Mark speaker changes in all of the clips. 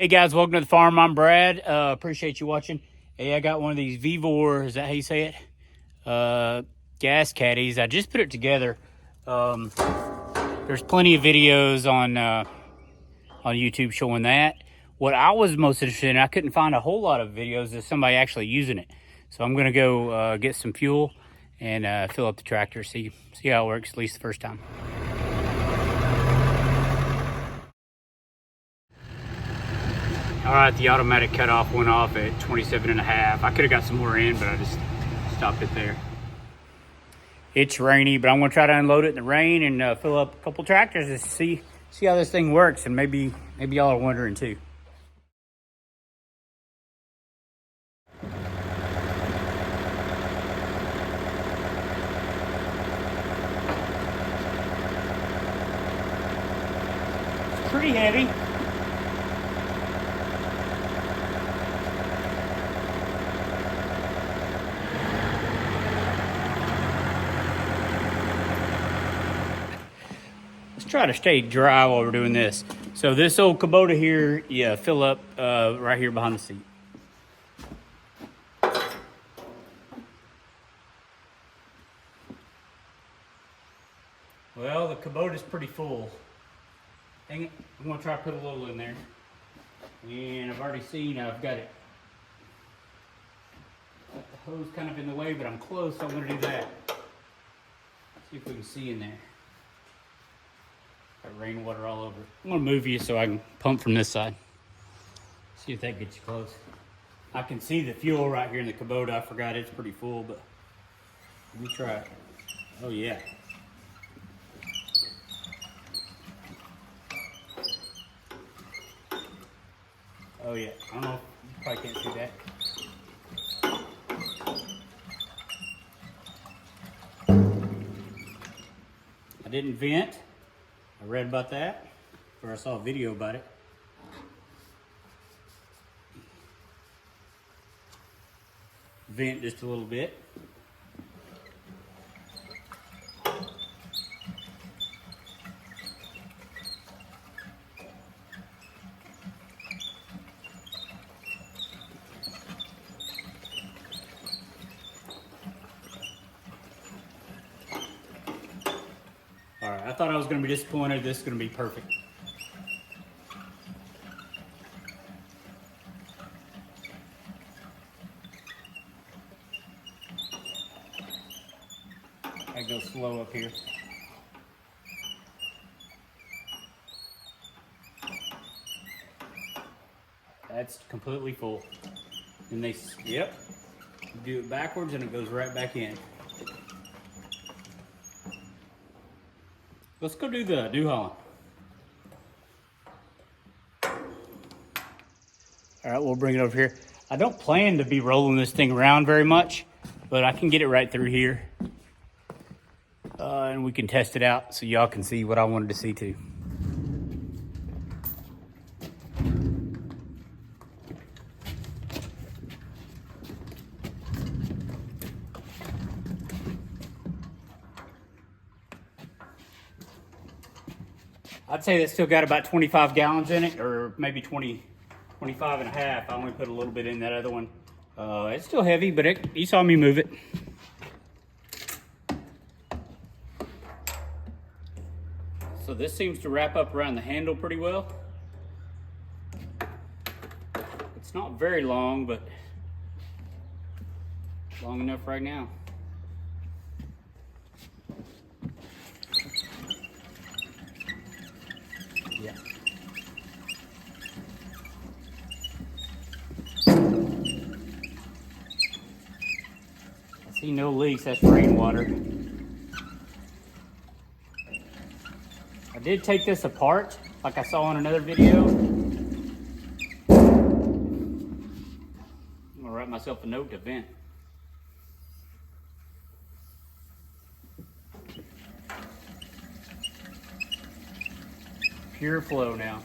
Speaker 1: Hey guys, welcome to the farm. I'm Brad. Appreciate you watching. Hey, I got one of these VEVOR, is that how you say it? Gas caddies. I just put it together. There's plenty of videos on YouTube showing that. What I was most interested in, I couldn't find a whole lot of videos of somebody actually using it. So I'm gonna go get some fuel and fill up the tractor, see how it works, at least the first time. All right, the automatic cutoff went off at 27.5. I could have got some more in, but I just stopped it there. It's rainy, but I'm gonna try to unload it in the rain and fill up a couple tractors to see how this thing works, and maybe y'all are wondering too. It's pretty heavy. Try to stay dry while we're doing this. So this old Kubota here, yeah, fill up right here behind the seat. Well, the Kubota's pretty full. Dang it, I'm gonna try to put a little in there. And I've already seen I've got it. Got the hose kind of in the way, but I'm close, so I'm gonna do that. See if we can see in there. Got rainwater all over. I'm gonna move you so I can pump from this side. See if that gets you close. I can see the fuel right here in the Kubota. I forgot it's pretty full, but let me try it. Oh yeah. Oh yeah. I don't know. You probably can't see that. I didn't vent. I read about that, or I saw a video about it. Vent just a little bit. All right, I thought I was going to be disappointed. This is going to be perfect. I go slow up here. That's completely full. And yep, do it backwards and it goes right back in. Let's go do the New Holland. All right, we'll bring it over here. I don't plan to be rolling this thing around very much, but I can get it right through here. And we can test it out so y'all can see what I wanted to see too. I'd say that's still got about 25 gallons in it, or maybe 25 and a half. I only put a little bit in that other one. It's still heavy, but you saw me move it. So this seems to wrap up around the handle pretty well. It's not very long, but long enough right now. Yeah. I see no leaks, that's rainwater. I did take this apart, like I saw in another video. I'm gonna write myself a note to vent. Pure flow now.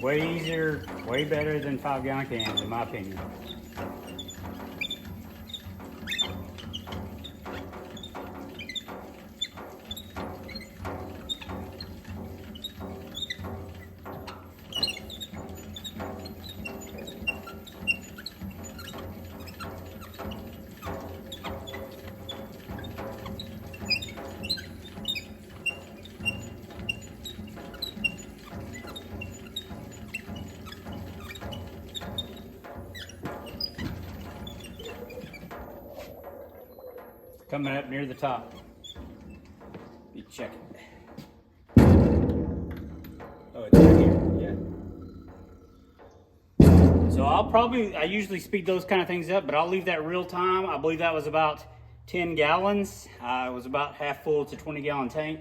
Speaker 1: way easier, way better than 5-gallon cans, in my opinion. Coming up near the top. You check it. Oh, it's right here. Yeah. So I usually speed those kind of things up, but I'll leave that real time. I believe that was about 10 gallons. It was about half full. It's a 20-gallon tank.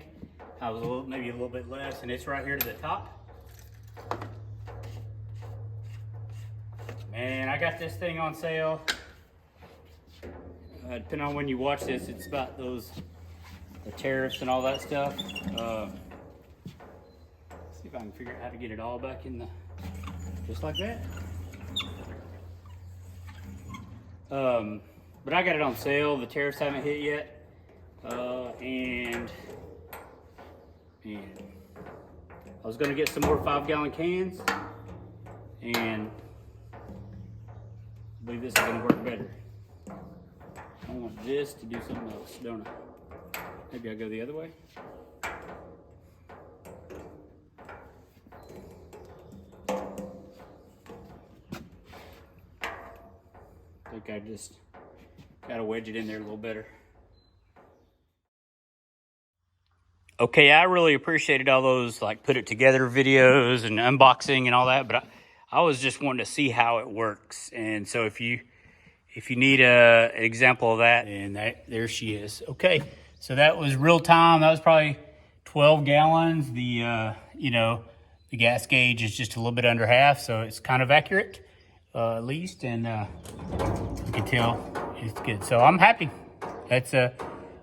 Speaker 1: I was maybe a little bit less, and it's right here to the top. Man, I got this thing on sale. Depending on when you watch this, it's about the tariffs and all that stuff. See if I can figure out how to get it all back in just like that. But I got it on sale. The tariffs haven't hit yet. And I was gonna get some more 5-gallon cans, and I believe this is gonna work better. I want this to do something else, don't I? Maybe I'll go the other way. I think I just gotta wedge it in there a little better. Okay, I really appreciated all those like put it together videos and unboxing and all that, but I was just wanting to see how it works. And so if you need an example of that, and there she is. Okay, so that was real time. That was probably 12 gallons. The the gas gauge is just a little bit under half, so it's kind of accurate, at least, and you can tell it's good. So I'm happy. That's a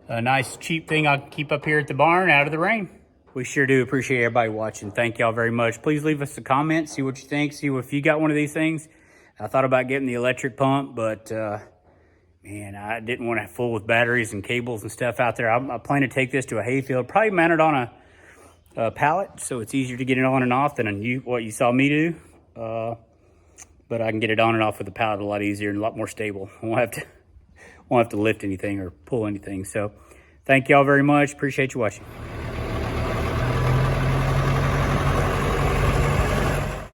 Speaker 1: nice cheap thing I can keep up here at the barn out of the rain. We sure do appreciate everybody watching. Thank y'all very much. Please leave us a comment, see what you think, see if you got one of these things. I thought about getting the electric pump, but man, I didn't want to fool with batteries and cables and stuff out there. I plan to take this to a hayfield, probably mount it on a pallet, so it's easier to get it on and off than what you saw me do. But I can get it on and off with the pallet a lot easier and a lot more stable. I won't have to lift anything or pull anything. So thank y'all very much. Appreciate you watching.